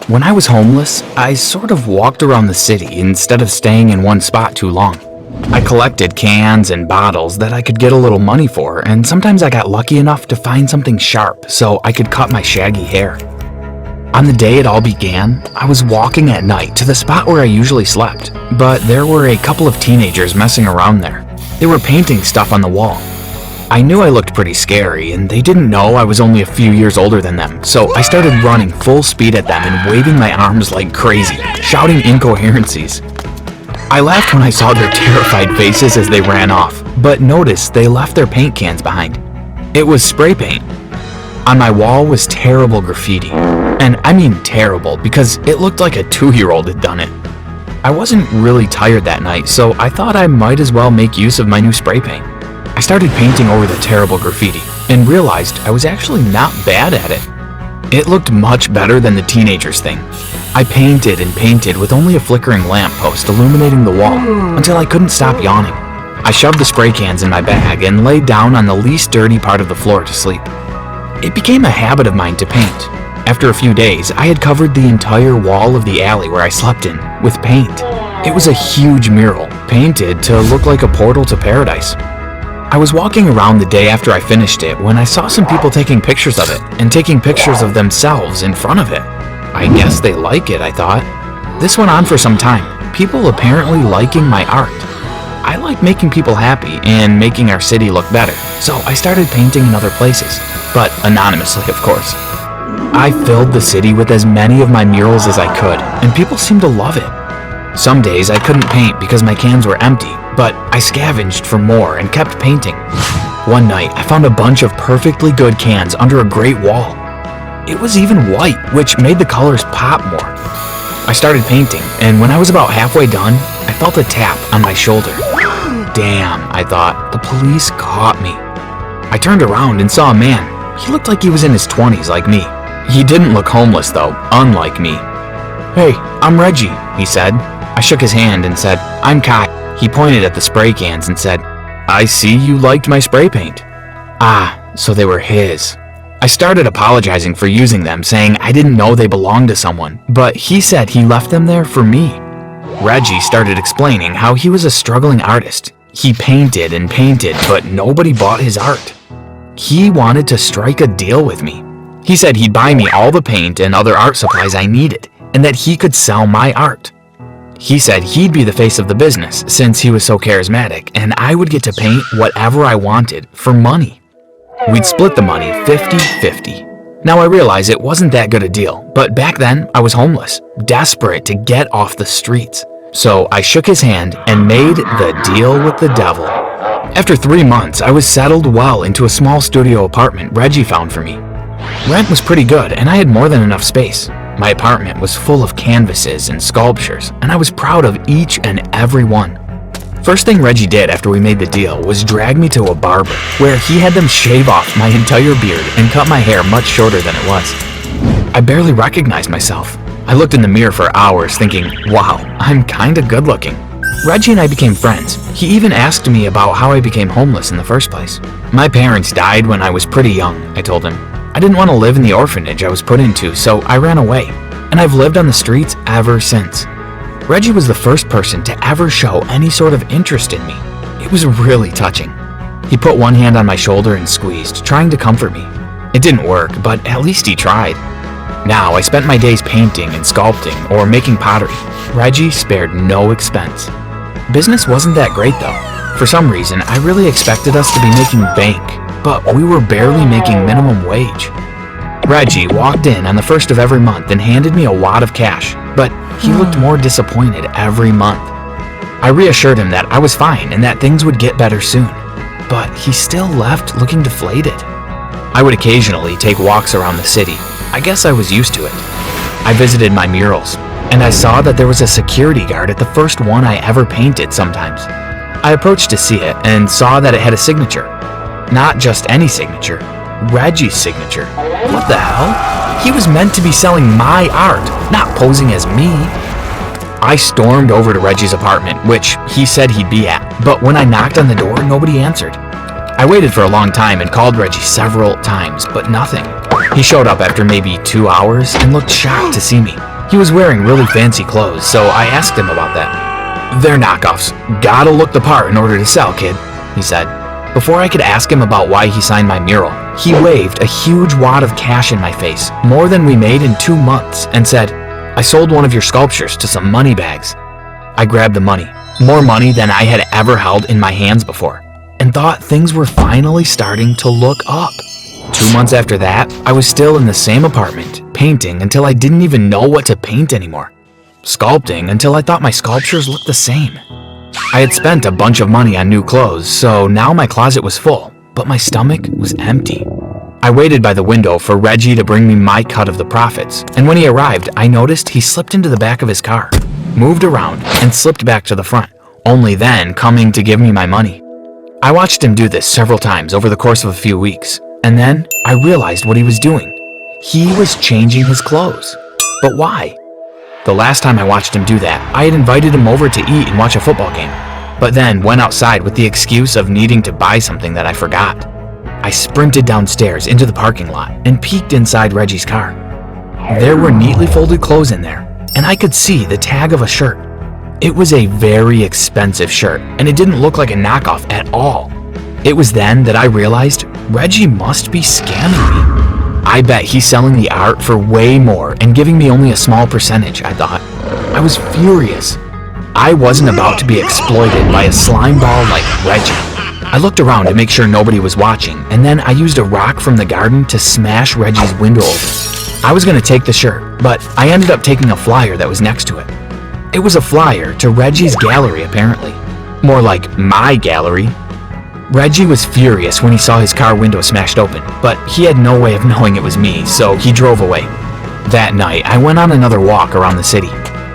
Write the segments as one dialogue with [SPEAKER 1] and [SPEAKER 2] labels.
[SPEAKER 1] When I was homeless, I sort of walked around the city instead of staying in one spot too long. I collected cans and bottles that I could get a little money for, and sometimes I got lucky enough to find something sharp so I could cut my shaggy hair. On the day it all began, I was walking at night to the spot where I usually slept, but there were a couple of teenagers messing around there. They were painting stuff on the wall. I knew I looked pretty scary, and they didn't know I was only a few years older than them, so I started running full speed at them and waving my arms like crazy, shouting incoherencies. I laughed when I saw their terrified faces as they ran off, but noticed they left their paint cans behind. It was spray paint. On my wall was terrible graffiti, and I mean terrible because it looked like a 2-year-old had done it. I wasn't really tired that night, so I thought I might as well make use of my new spray paint. I started painting over the terrible graffiti and realized I was actually not bad at it. It looked much better than the teenagers thing. I painted and painted with only a flickering lamppost illuminating the wall until I couldn't stop yawning. I shoved the spray cans in my bag and laid down on the least dirty part of the floor to sleep. It became a habit of mine to paint. After a few days, I had covered the entire wall of the alley where I slept in with paint. It was a huge mural, painted to look like a portal to paradise. I was walking around the day after I finished it when I saw some people taking pictures of it and taking pictures of themselves in front of it. I guess they like it, I thought. This went on for some time, people apparently liking my art. I like making people happy and making our city look better, so I started painting in other places, but anonymously, of course. I filled the city with as many of my murals as I could, and people seemed to love it. Some days I couldn't paint because my cans were empty, but I scavenged for more and kept painting. One night, I found a bunch of perfectly good cans under a great wall. It was even white, which made the colors pop more. I started painting, and when I was about halfway done, I felt a tap on my shoulder. Damn, I thought, the police caught me. I turned around and saw a man. He looked like he was in his 20s like me. He didn't look homeless though, unlike me. "Hey, I'm Reggie," he said. I shook his hand and said, "I'm Kai." He pointed at the spray cans and said, "I see you liked my spray paint." Ah, so they were his. I started apologizing for using them, saying I didn't know they belonged to someone, but he said he left them there for me. Reggie started explaining how he was a struggling artist. He painted and painted, but nobody bought his art. He wanted to strike a deal with me. He said he'd buy me all the paint and other art supplies I needed, and that he could sell my art. He said he'd be the face of the business since he was so charismatic, and I would get to paint whatever I wanted for money. We'd split the money 50-50. Now I realize it wasn't that good a deal, but back then I was homeless, desperate to get off the streets. So I shook his hand and made the deal with the devil. After 3 months, I was settled well into a small studio apartment Reggie found for me. Rent was pretty good, and I had more than enough space. My apartment was full of canvases and sculptures, and I was proud of each and every one. First thing Reggie did after we made the deal was drag me to a barber, where he had them shave off my entire beard and cut my hair much shorter than it was. I barely recognized myself. I looked in the mirror for hours thinking, wow, I'm kinda good looking. Reggie and I became friends. He even asked me about how I became homeless in the first place. My parents died when I was pretty young, I told him. I didn't want to live in the orphanage I was put into, so I ran away, and I've lived on the streets ever since. Reggie was the first person to ever show any sort of interest in me. It was really touching. He put one hand on my shoulder and squeezed, trying to comfort me. It didn't work, but at least he tried. Now I spent my days painting and sculpting or making pottery. Reggie spared no expense. Business wasn't that great though. For some reason, I really expected us to be making bank, but we were barely making minimum wage. Reggie walked in on the first of every month and handed me a wad of cash, but he looked more disappointed every month. I reassured him that I was fine and that things would get better soon, but he still left looking deflated. I would occasionally take walks around the city. I guess I was used to it. I visited my murals, and I saw that there was a security guard at the first one I ever painted sometimes. I approached to see it and saw that it had a signature. Not just any signature, Reggie's signature. What the hell? He was meant to be selling my art, not posing as me. I stormed over to Reggie's apartment, which he said he'd be at, but when I knocked on the door, nobody answered. I waited for a long time and called Reggie several times, but nothing. He showed up after maybe 2 hours and looked shocked to see me. He was wearing really fancy clothes, so I asked him about that. "They're knockoffs. Gotta look the part in order to sell, kid," he said. Before I could ask him about why he signed my mural, he waved a huge wad of cash in my face, more than we made in 2 months, and said, "I sold one of your sculptures to some money bags." I grabbed the money, more money than I had ever held in my hands before, and thought things were finally starting to look up. 2 months after that, I was still in the same apartment, painting until I didn't even know what to paint anymore, sculpting until I thought my sculptures looked the same. I had spent a bunch of money on new clothes, so now my closet was full, but my stomach was empty. I waited by the window for Reggie to bring me my cut of the profits, and when he arrived, I noticed he slipped into the back of his car, moved around, and slipped back to the front, only then coming to give me my money. I watched him do this several times over the course of a few weeks, and then I realized what he was doing. He was changing his clothes. But why? The last time I watched him do that, I had invited him over to eat and watch a football game, but then went outside with the excuse of needing to buy something that I forgot. I sprinted downstairs into the parking lot and peeked inside Reggie's car. There were neatly folded clothes in there, and I could see the tag of a shirt. It was a very expensive shirt, and it didn't look like a knockoff at all. It was then that I realized Reggie must be scamming me. I bet he's selling the art for way more and giving me only a small percentage, I thought. I was furious. I wasn't about to be exploited by a slime ball like Reggie. I looked around to make sure nobody was watching, and then I used a rock from the garden to smash Reggie's window open. I was going to take the shirt, but I ended up taking a flyer that was next to it. It was a flyer to Reggie's gallery, apparently. More like my gallery. Reggie was furious when he saw his car window smashed open, but he had no way of knowing it was me, so he drove away. That night, I went on another walk around the city.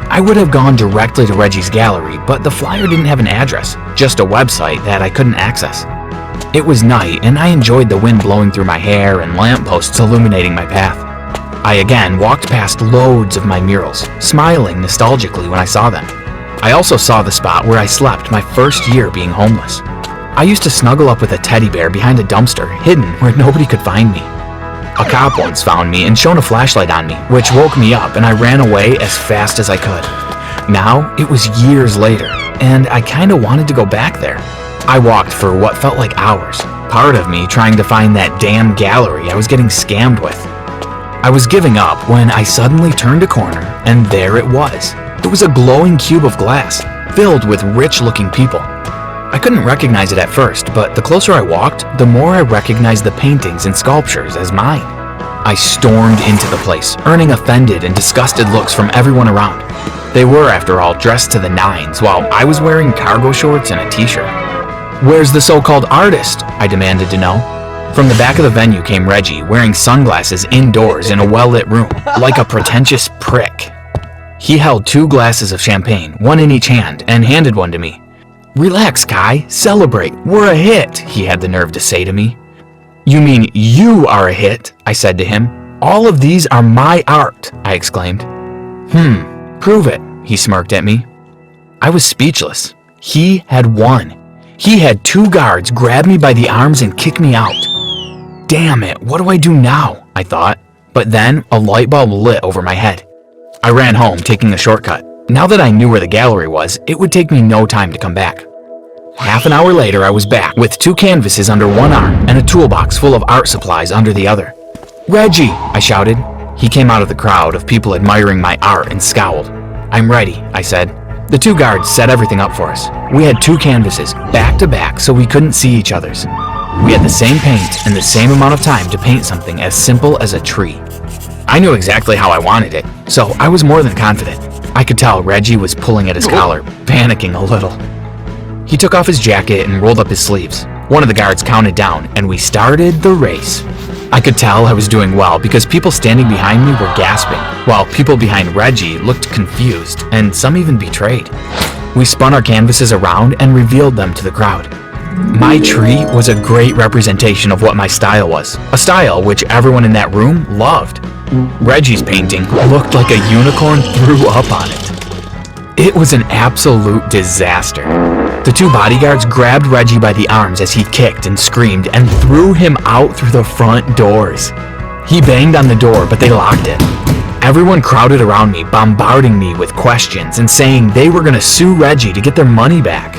[SPEAKER 1] I would have gone directly to Reggie's gallery, but the flyer didn't have an address, just a website that I couldn't access. It was night, and I enjoyed the wind blowing through my hair and lampposts illuminating my path. I again walked past loads of my murals, smiling nostalgically when I saw them. I also saw the spot where I slept my first year being homeless. I used to snuggle up with a teddy bear behind a dumpster, hidden where nobody could find me. A cop once found me and shone a flashlight on me, which woke me up, and I ran away as fast as I could. Now, it was years later, and I kinda wanted to go back there. I walked for what felt like hours, part of me trying to find that damn gallery I was getting scammed with. I was giving up when I suddenly turned a corner, and there it was. It was a glowing cube of glass, filled with rich-looking people. I couldn't recognize it at first, but the closer I walked, the more I recognized the paintings and sculptures as mine. I stormed into the place, earning offended and disgusted looks from everyone around. They were, after all, dressed to the nines, while I was wearing cargo shorts and a t-shirt. "Where's the so-called artist?" I demanded to know. From the back of the venue came Reggie, wearing sunglasses indoors in a well-lit room, like a pretentious prick. He held 2 glasses of champagne, one in each hand, and handed one to me. "Relax, Kai. Celebrate. We're a hit," he had the nerve to say to me. "You mean you are a hit?" I said to him. "All of these are my art," I exclaimed. Prove it," he smirked at me. I was speechless. He had won. He had 2 guards grab me by the arms and kick me out. Damn it, what do I do now? I thought. But then a light bulb lit over my head. I ran home, taking a shortcut. Now that I knew where the gallery was, it would take me no time to come back. Half an hour later, I was back with 2 canvases under one arm and a toolbox full of art supplies under the other. "Reggie!" I shouted. He came out of the crowd of people admiring my art and scowled. "I'm ready," I said. The 2 guards set everything up for us. We had 2 canvases, back to back, so we couldn't see each other's. We had the same paint and the same amount of time to paint something as simple as a tree. I knew exactly how I wanted it, so I was more than confident. I could tell Reggie was pulling at his collar, panicking a little. He took off his jacket and rolled up his sleeves. One of the guards counted down, and we started the race. I could tell I was doing well because people standing behind me were gasping, while people behind Reggie looked confused, and some even betrayed. We spun our canvases around and revealed them to the crowd. My tree was a great representation of what my style was, a style which everyone in that room loved. Reggie's painting looked like a unicorn threw up on it. It was an absolute disaster. The 2 bodyguards grabbed Reggie by the arms as he kicked and screamed and threw him out through the front doors. He banged on the door, but they locked it. Everyone crowded around me, bombarding me with questions and saying they were going to sue Reggie to get their money back.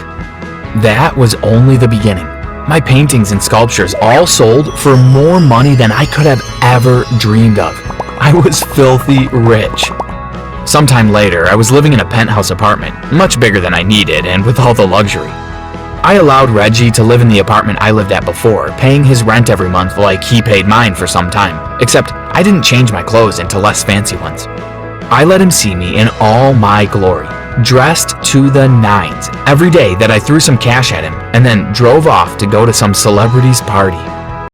[SPEAKER 1] That was only the beginning. My paintings and sculptures all sold for more money than I could have ever dreamed of. I was filthy rich. Sometime later, I was living in a penthouse apartment, much bigger than I needed and with all the luxury. I allowed Reggie to live in the apartment I lived at before, paying his rent every month like he paid mine for some time, except I didn't change my clothes into less fancy ones. I let him see me in all my glory, dressed to the nines, every day that I threw some cash at him and then drove off to go to some celebrity's party.